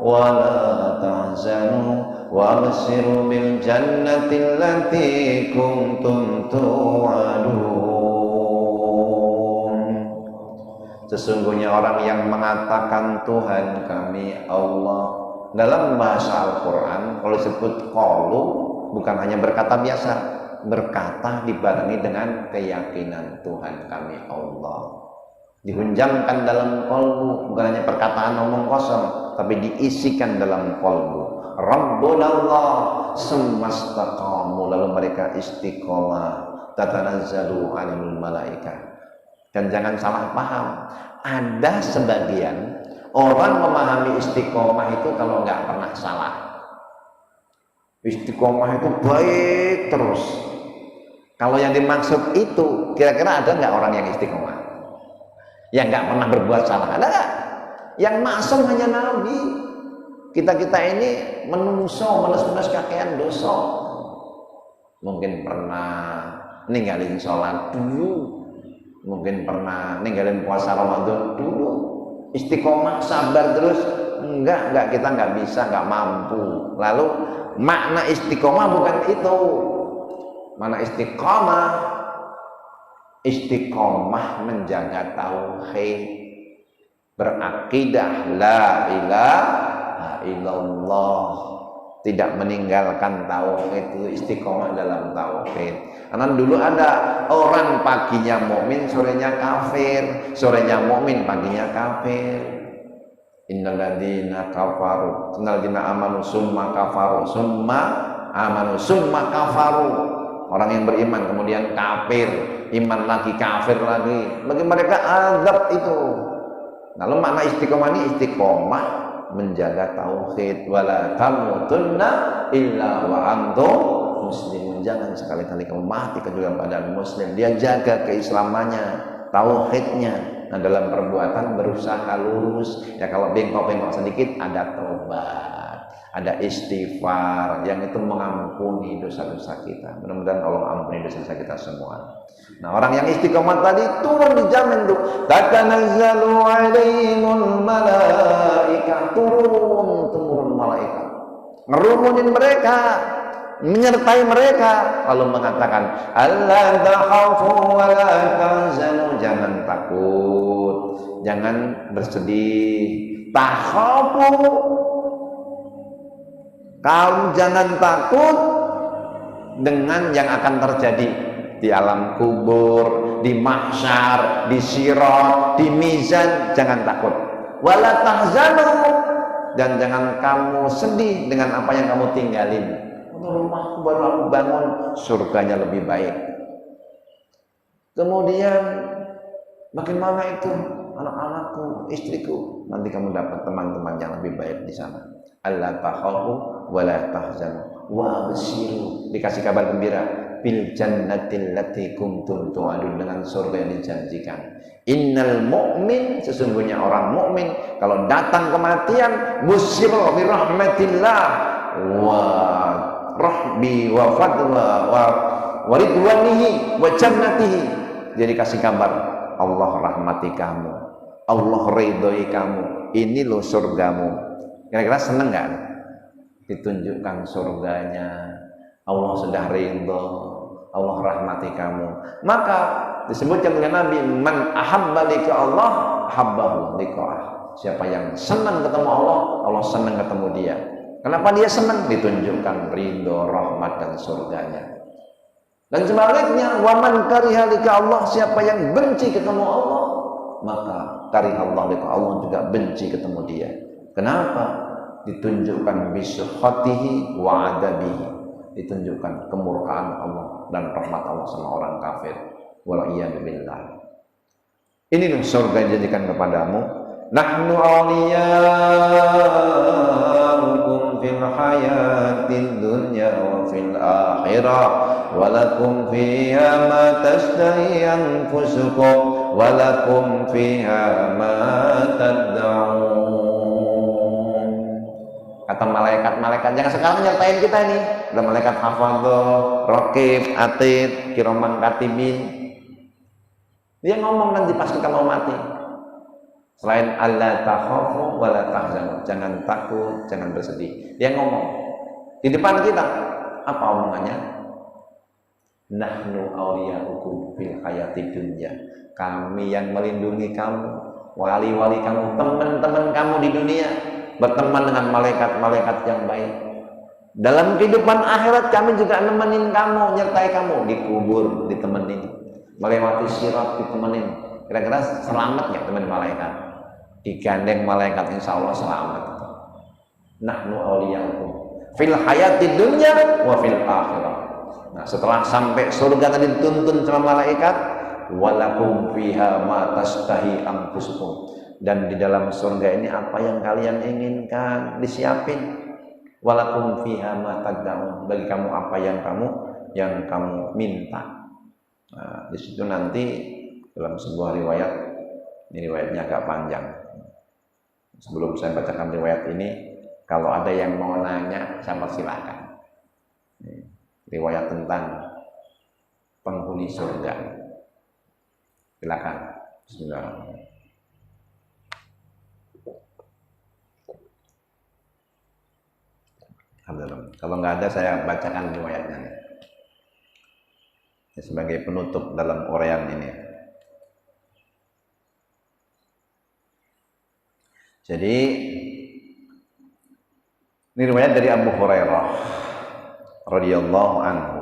Speaker 1: wa la tahzanu wa abshiru bil jannati allati kuntum tu'adun. Sesungguhnya orang yang mengatakan Tuhan kami Allah, dalam bahasa Al-Quran kalau disebut qalu bukan hanya berkata biasa, berkata dibarengi dengan keyakinan Tuhan kami Allah, dihunjamkan dalam qalbu, bukan hanya perkataan omong kosong tapi diisikan dalam qalbu. Rabbuna Allah sumastaqamu, lalu mereka istiqomah, tatanazzalu 'alaihimul malaikah. Dan jangan salah paham, ada sebagian orang memahami istiqomah itu kalau nggak pernah salah. Istiqomah itu baik terus. Kalau yang dimaksud itu, kira-kira ada nggak orang yang istiqomah yang nggak pernah berbuat salah? Ada nggak? Yang maksum hanya Nabi. Kita ini menungso, menes-menes kakean dosa. Mungkin pernah ninggalin sholat dulu, mungkin pernah ninggalin puasa Ramadan dulu. Istiqomah sabar terus, enggak, kita enggak bisa, enggak mampu. Lalu makna istiqomah bukan itu. Mana istiqomah? Istiqomah menjaga tauhid, berakidah la ilaha illallah, tidak meninggalkan tauhid, itu istiqomah dalam tauhid. Karena dulu ada orang paginya mukmin, sorenya kafir, sorenya mukmin, paginya kafir. Innalladzina kafaru, innalladzina amanu summa kafaru, summa amanu summa kafaru. Orang yang beriman kemudian kafir, iman lagi, kafir lagi, bagi mereka azab itu. Lalu makna istiqomah ini istiqomah menjaga tauhid, wala tamutunna illa wa antum muslimun. Jangan sekali-kali kamu mati kecuali keadaan muslim. Dia jaga keislamannya, tauhidnya. Nah, dalam perbuatan berusaha lurus. Ya kalau bengkok-bengkok sedikit ada tobat, ada istighfar yang itu mengampuni dosa-dosa kita. Mudah-mudahan Allah ampuni dosa-dosa kita semua. Nah, orang yang istiqomah tadi turun dijamin tuh. Tatanazzalu 'alaihimul malaikah, turun malaikat, ngerumunin mereka, menyertai mereka, lalu mengatakan alla takhafu wa la tahzanu, jangan takut, jangan bersedih. Takhafu, kamu jangan takut dengan yang akan terjadi di alam kubur, di mahsyar, di sirat, di mizan. Jangan takut. Wala tahzanu, dan jangan kamu sedih dengan apa yang kamu tinggalin. Rumahku baru aku bangun, surganya lebih baik. Kemudian bagaimana itu anak-anakku, istriku, nanti kamu dapat teman-teman yang lebih baik di sana. Alla takhafu wa la tahzanu wa abshiru, dikasih kabar gembira, bil jannatil lati kuntum tu'adun, dengan surga yang dijanjikan. Innal mu'min, sesungguhnya orang mukmin kalau datang kematian, busyira bi rahmatillah wa rahbi wa fadla wa ridwanihi wa jannatihi. Jadi kasih kabar, Allah rahmati kamu, Allah ridhoi kamu, ini loh surgamu. Kira-kira seneng nggak? Ditunjukkan surganya, Allah sudah ridho, Allah rahmati kamu. Maka disebutkan dengan Nabi, man ahabba lika Allah, ahabbahu liqa'ah. Siapa yang senang ketemu Allah, Allah senang ketemu dia. Kenapa dia senang? Ditunjukkan ridho, rahmat dan surganya. Dan sebaliknya, waman kariha lika Allah, siapa yang benci ketemu Allah, maka kariha Allah lika Allah juga benci ketemu dia. Kenapa? Ditunjukkan bisukhatihi wa adabihi, ditunjukkan kemurkaan Allah dan rahmat Allah sama orang kafir. Wal'iyyadubillah. Inilah surga yang dijadikan kepadamu. Nahnu awliyaukum fil hayatid dunya wa fil akhirah walakum fiha ma tashtahi anfusukum walakum fiha ma tad'un. Kata malaikat-malaikat yang sekarang nyertain kita ini, ada malaikat hafadhah, raqib, atid, kiraman katibin. Dia ngomong nanti pas kita mau mati. Selain alla takhafu wa la tahzanu, jangan takut, jangan bersedih. Dia ngomong di depan kita. Apa omongannya? Nahnu awliyaukum fil hayatid dunya. Kami yang melindungi kamu, wali-wali kamu, teman-teman kamu di dunia. Berteman dengan malaikat-malaikat yang baik. Dalam kehidupan akhirat kami juga nemenin kamu, nyertai kamu. Di kubur ditemenin, melewati sirat ditemenin. Kira-kira selamat ya teman malaikat? Digandeng malaikat insya Allah selamat. Nahnu awliyaukum fil hayatid dunya wa fil akhirah. Nah, setelah sampai surga tadi dituntun sama malaikat, walakum fiha ma tashtahi anfusukum. Dan di dalam surga ini apa yang kalian inginkan disiapin. Walakum fiha ma tad'un, bagi kamu apa yang kamu minta. Nah, di situ nanti dalam sebuah riwayat, ini riwayatnya agak panjang. Sebelum saya bacakan riwayat ini, kalau ada yang mau nanya, saya persilahkan. Riwayat tentang penghuni surga. Silakan. Bismillahirrahmanirrahim. Kalau nggak ada saya bacakan riwayatnya ya, sebagai penutup dalam uraian ini. Jadi ini riwayat dari Abu Hurairah radhiyallahu anhu.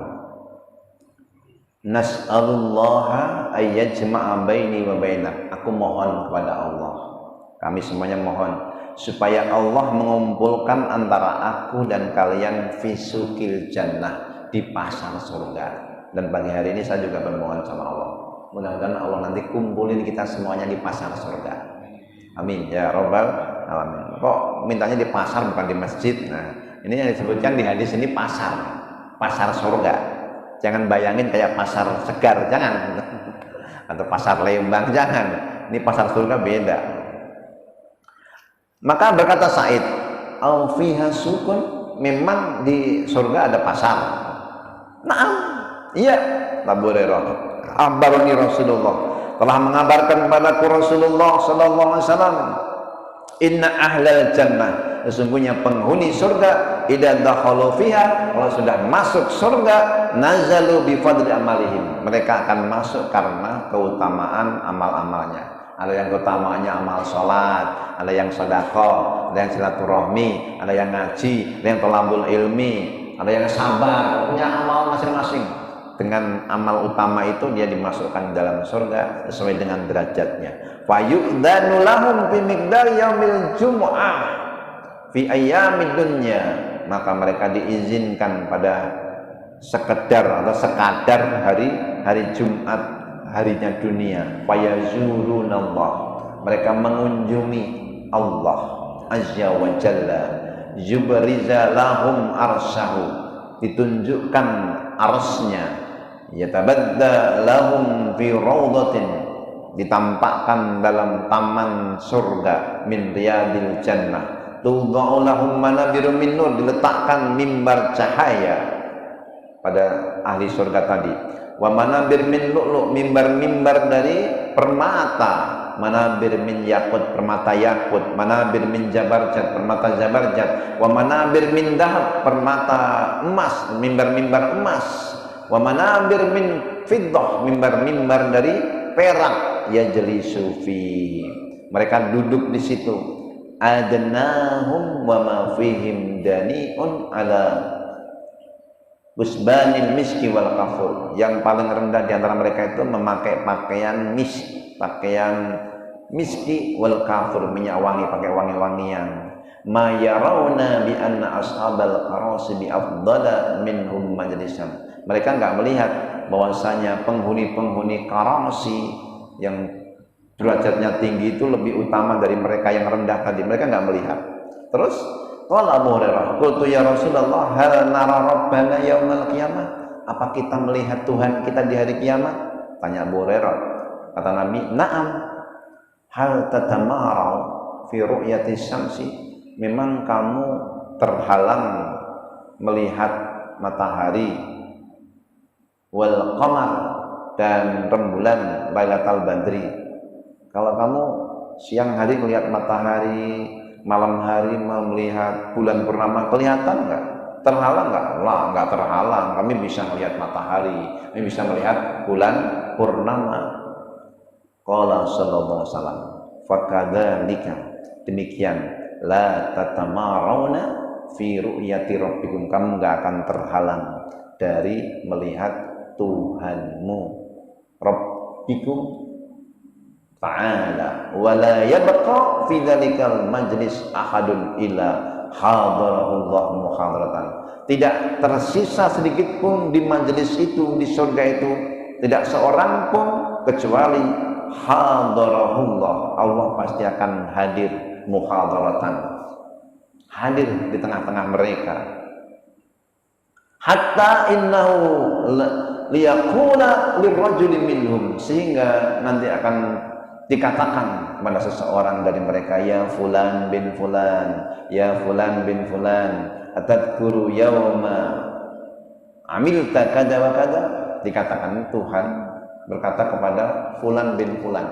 Speaker 1: Nas'alullaha ayyajma'a baini wa bainak. Aku mohon kepada Allah, kami semuanya mohon supaya Allah mengumpulkan antara aku dan kalian fi suqil jannah, di pasar surga. Dan pagi hari ini saya juga bermohon sama Allah, mudah-mudahan Allah nanti kumpulin kita semuanya di pasar surga. Amin ya rabbal alamin. Kok mintanya di pasar bukan di masjid? Nah, ini yang disebutkan di hadis ini pasar surga. Jangan bayangin kayak pasar Segar, jangan. Atau pasar Lembang, jangan. Ini pasar surga beda. Maka berkata Sa'id, au fiha sukun, memang di surga ada pasar. Naam, iya. Abu Hurairah, abarani Rasulullah, telah mengabarkan kepadaku Rasulullah sallallahu alaihi wasallam, inna ahlal jannah, sesungguhnya penghuni surga, idza dakhalu fiha, kalau sudah masuk surga, nazalu bi fadli amalihim, mereka akan masuk karena keutamaan amal-amalnya. Ada yang keutamaannya amal sholat, ada yang sedekah, ada yang silaturahmi, ada yang ngaji, ada yang thalabul ilmi, ada yang sabar, punya amal masing-masing. Dengan amal utama itu dia dimasukkan dalam surga sesuai dengan derajatnya. Fayu'danu lahum fi miqdar yaumil jumu'ah fi ayyamid dunya, maka mereka diizinkan pada sekedar atau sekadar hari Jumat, harinya dunia. Fayazurunallah, mereka mengunjungi Allah azza wa jalla. Yubriza lahum arsyahu, ditunjukkan arsnya. Yatabadda lahum fi rawdatin, ditampakkan dalam taman surga min riyadil jannah. Tudha'u lahum manabiru min nur, diletakkan mimbar cahaya pada ahli surga tadi. Wa manabir min lu'lu', mimbar-mimbar dari permata, manabir min yakut, permata yakut, manabir min jabarjat, permata jabarjat, wa manabir min dahab, permata emas, mimbar-mimbar emas, wa manabir min fiddah, mimbar-mimbar dari perak, yajlisu fi, Mereka duduk di situ. Adnahum wa ma fihim dani'un ala busbanil miski wal kafur. Yang paling rendah di antara mereka itu memakai pakaian miski wal kafur, minyak wangi, pakai wangi-wangian. Ma yarawna bi anna ashabal qarasi bi afdala minhum majlisan. Mereka enggak melihat bahwasanya penghuni-penghuni qarasi yang derajatnya tinggi itu lebih utama dari mereka yang rendah tadi. Mereka enggak melihat. Terus qala Abu Hurairah, qultu ya Rasulullah, hal nara rabbana yaumal qiyamah? Apa kita melihat Tuhan kita di hari kiamat? Tanya Abu Hurairah. Kata Nabi, na'am. Hal tatamarau fi ru'yati syamsi? Memang kamu terhalang melihat matahari wal qamar dan rembulan Lailatul Badri. Kalau kamu siang hari melihat matahari, malam hari melihat bulan purnama, kelihatan enggak? Terhalang enggak? Lah, enggak terhalang. Kami bisa melihat matahari, kami bisa melihat bulan purnama. Qala sallallahu alaihi wasallam, fakadzalika, demikian, la tatamarawna fi ru'yati rabbikum, kamu enggak akan terhalang dari melihat Tuhanmu. Rabbikum ta'ala wa la yabqa fi dzalikal majlis ahadun illa hadarahullah muhadaratan. Tidak tersisa sedikit pun di majelis itu, di surga itu, tidak seorang pun kecuali hadarahullah, Allah pasti akan hadir, muhadaratan, hadir di tengah-tengah mereka. Hatta innahu liyaqula lirrajuli minhum, sehingga nanti akan dikatakan kepada seseorang dari mereka, ya fulan bin fulan, ya fulan bin fulan, atadkuru yawma amilta kada wa kada. Dikatakan Tuhan berkata kepada fulan bin fulan,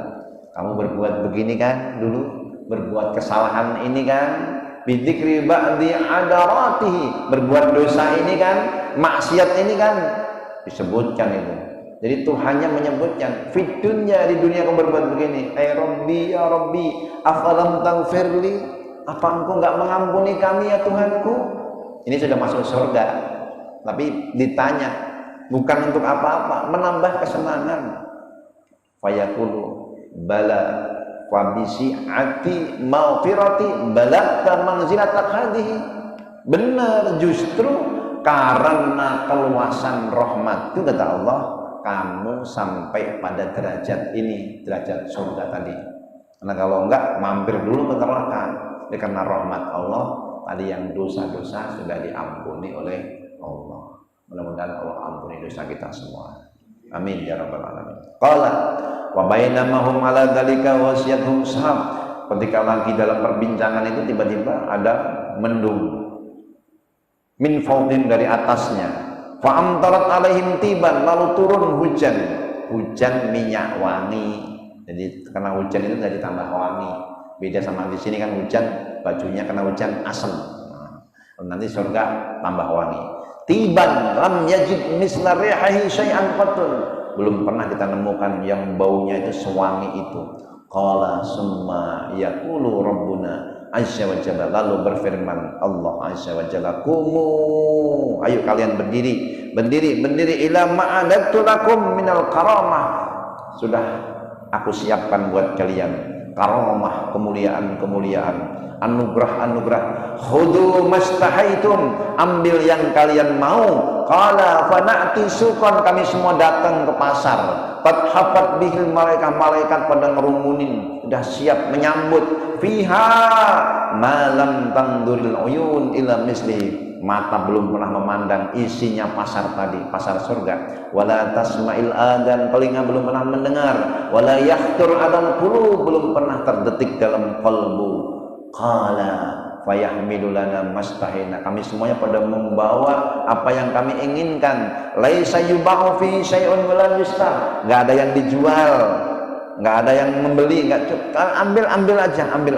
Speaker 1: kamu berbuat begini kan dulu, berbuat kesalahan ini kan, bidzikri ba'di adaratihi, berbuat dosa ini kan, maksiat ini kan, disebutkan itu. Jadi Tuhannya menyebutkan, fid dunya, di dunia kamu berbuat begini, ay rabbi ya rabbi afalam taghfirli, apa engkau enggak mengampuni kami ya Tuhanku? Ini sudah masuk surga, tapi ditanya bukan untuk apa-apa, menambah kesenangan. Fayaqulu bala wa bisi'ati maghfirati balagta manzilatak hadhihi. Benar, justru karena keluasan rahmat itu kata Allah, kamu sampai pada derajat ini, derajat surga tadi. Karena kalau enggak, mampir dulu ke neraka. Ini karena rahmat Allah tadi, yang dosa-dosa sudah diampuni oleh Allah. Mudah-mudahan Allah ampuni dosa kita semua. Amin ya rabbal alamin. Qala wa bainamahum ala dzalika wasiyatuhum sahab. Ketika lagi dalam perbincangan itu, tiba-tiba ada mendung min fawqin, dari atasnya. Fa amtarat alaihim tiban, lalu turun hujan, hujan minyak wangi. Jadi karena hujan itu jadi tambah wangi. Beda sama di sini kan hujan bajunya kena hujan asam. Nah, nanti surga tambah wangi. Tiban lam yajid misla rihahi syai'an qatun, belum pernah kita nemukan yang baunya itu sewangi itu. Qala summa yaqulu rabbuna azza wa jalla, lalu berfirman Allah azza wa jalla, kumu, ayo kalian berdiri, berdiri, berdiri, ila ma'adatu lakum minal karamah, sudah aku siapkan buat kalian karamah, kemuliaan, kemuliaan, anugerah, anugerah. Khudu mastahaitum, ambil yang kalian mau. Qala fana'ti suqan, kami semua datang ke pasar. Fathafat bihil, malaikat pada ngerumunin, sudah siap menyambut. Fiha malam tangduril uyun ila misli, mata belum pernah memandang isinya pasar tadi, pasar surga. Wala tasma'il adan, telinga belum pernah mendengar. Wala yahtur adal qulub, belum pernah terdetik dalam qalbu. Qala fayahmilu lana mastahina, kami semuanya pada membawa apa yang kami inginkan. Laisa yuba'u fi syai'un wala yustar, enggak ada yang dijual, enggak ada yang membeli, enggak cukup, ambil aja, ambil.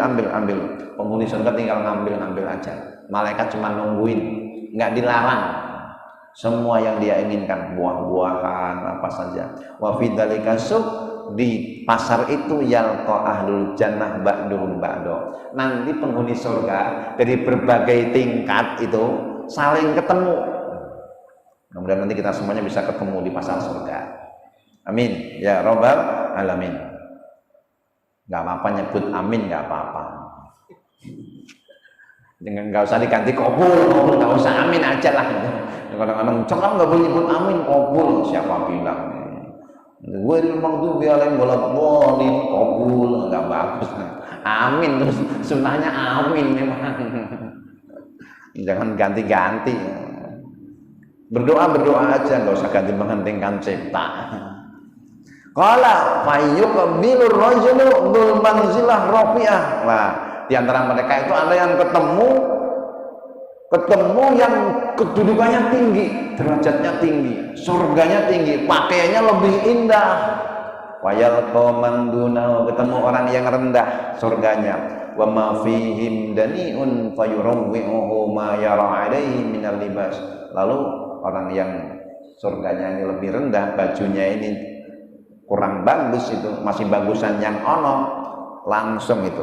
Speaker 1: Penghuni surga tinggal ngambil aja. Malaikat cuma nungguin, enggak dilarang. Semua yang dia inginkan, buah-buahan apa saja. Wa fi dzalika suq di pasar itu yalqa ahlul jannah ba'duhum ba'do. Nanti penghuni surga dari berbagai tingkat itu saling ketemu. Kemudian nanti kita semuanya bisa ketemu di pasar surga. Amin ya rabbal alamin. Nggak apa-apa nyebut amin, nggak apa-apa. Dengan nggak usah diganti kabul, nggak usah amin aja lah. Kadang-kadang cengkam nggak boleh nyebut amin, kabul. Siapa bilang? Gue memang tuh biarin bolak bolin kabul, nggak bagus. Amin terus sunnahnya amin memang. Jangan ganti-ganti. Berdoa aja, nggak usah ganti menghentikan cipta. Qala fayyuqbilur rajulu dzul manzilah rafi'ah. Nah, di antara mereka itu ada yang ketemu yang kedudukannya tinggi, derajatnya tinggi, surganya tinggi, pakaiannya lebih indah. Wayal qaman dunau, ketemu orang yang rendah surganya. Wa ma fihim dani'un fayurawwi'uhu ma yara 'alaihi minal libas. Lalu orang yang surganya ini lebih rendah, bajunya ini kurang bagus, itu masih bagusan yang ono, langsung itu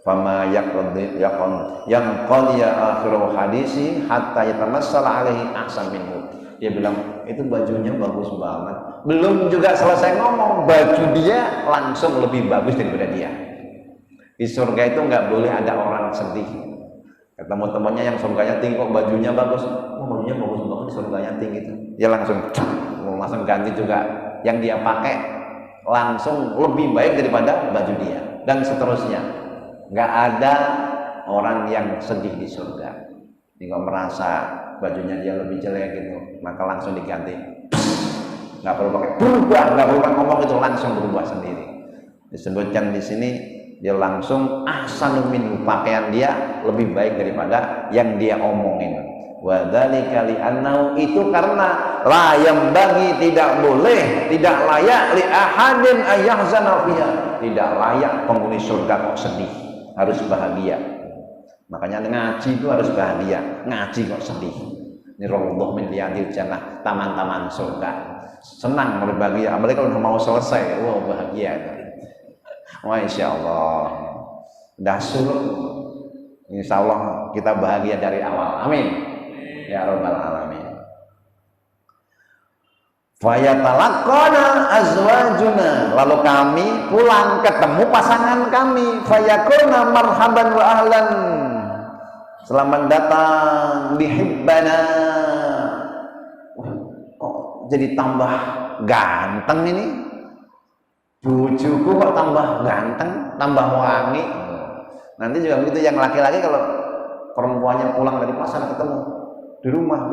Speaker 1: fama yaqdi yang qaliya akhiru hadisi hatta yatamassala alaihi ahsan minhu. Dia bilang itu bajunya bagus banget, belum juga selesai ngomong baju dia langsung lebih bagus daripada dia. Di surga itu nggak boleh ada orang sedih. Ketemu temannya yang surganya tinggi kok bajunya bagus, oh bajunya bagus banget, surganya tinggi itu, dia langsung ganti juga yang dia pakai, langsung lebih baik daripada baju dia, dan seterusnya. Nggak ada orang yang sedih di surga. Jika merasa bajunya dia lebih jelek gitu, maka langsung diganti. Nggak perlu pakai berubah, nggak perlu ngomong, itu langsung berubah sendiri. Disebutkan di sini dia langsung ahsanu minhu, pakaian dia lebih baik daripada yang dia omongin. Wa dzalika li annahu, itu karena la yambagi, tidak boleh, tidak layak li ahadin ayahzana fiha, tidak layak penghuni surga kok sedih, harus bahagia. Makanya ngaji itu harus bahagia, ngaji kok sedih. Ini raudhah min riyadil jannah, taman-taman surga. Senang berbagi, apalagi kalau mau selesai, wah bahagia. Masya Allah, dah suruh. Insya Allah kita bahagia dari awal. Amin ya rabbal alamin. Fayatalaqqana azwajuna, lalu kami pulang ketemu pasangan kami. Fayaqulna marhaban wa ahlan, selamat datang dihibbana. Kok jadi tambah ganteng ini, bujuku kok tambah ganteng, tambah wangi. Nanti juga begitu yang laki-laki, kalau perempuannya pulang dari pasar ketemu di rumah,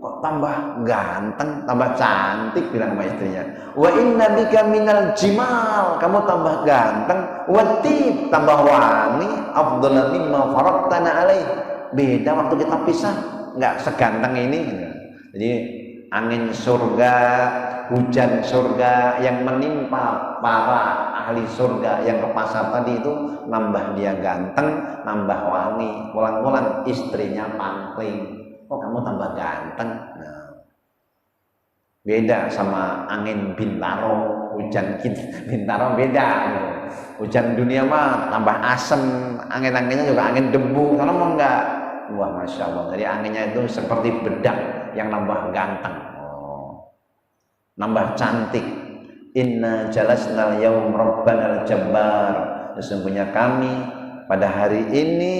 Speaker 1: kok tambah ganteng, tambah cantik, bilang sama istrinya. Wa inna bika minal jimal, kamu tambah ganteng. Wa tib, tambah wangi. Afdhala mimma faradtana alaih, beda waktu kita pisah, nggak seganteng ini. Jadi angin surga, hujan surga yang menimpa para ahli surga yang ke pasar tadi itu nambah dia ganteng, nambah wangi. Pulang-pulang istrinya pangling, kok kamu tambah ganteng. Nah, beda sama angin Bintaro, hujan Bintaro beda. Hujan dunia mah tambah asem, angin-anginnya juga angin debu. Kalau mau enggak, wah masya Allah. Jadi anginnya itu seperti bedak yang nambah ganteng, nambah cantik. Inna jalasnal yaum rabbanal jabbar, sesungguhnya kami pada hari ini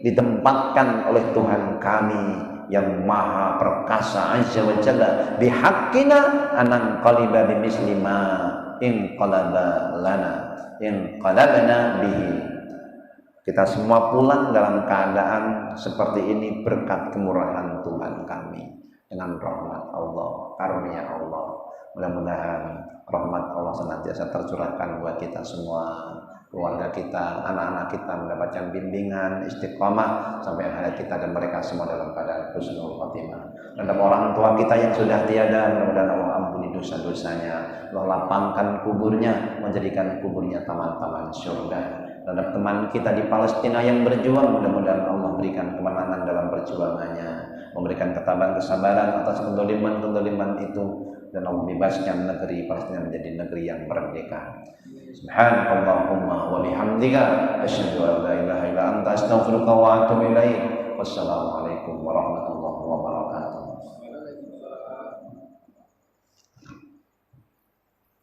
Speaker 1: ditempatkan oleh Tuhan kami yang maha perkasa azza wa jalla bihaqqina anan qaliba bimislima in qalaba lana in qalabna bihi. Kita semua pulang dalam keadaan seperti ini berkat kemurahan Tuhan kami, dengan rahmat Allah, karunia Allah. Mudah-mudahan rahmat Allah senantiasa tercurahkan buat kita semua, keluarga kita, anak-anak kita mendapatkan bimbingan istiqamah sampai akhir kita, dan mereka semua dalam keadaan husnul khotimah. Dan orang tua kita yang sudah tiada, mudah-mudahan Allah ampuni dosa-dosanya, Allah lapangkan kuburnya, menjadikan kuburnya taman-taman surga. Dan teman kita di Palestina yang berjuang, mudah-mudahan Allah berikan kemenangan dalam perjuangannya, memberikan ketabahan kesabaran atas kedoliman itu, dan Allah bebaskan negeri Palestina menjadi negeri yang merdeka. Subhanakallahumma wa bihamdika asyhadu an la ilaha illa anta astaghfiruka wa atubu ilaik. Wassalamualaikum warahmatullahi wabarakatuh.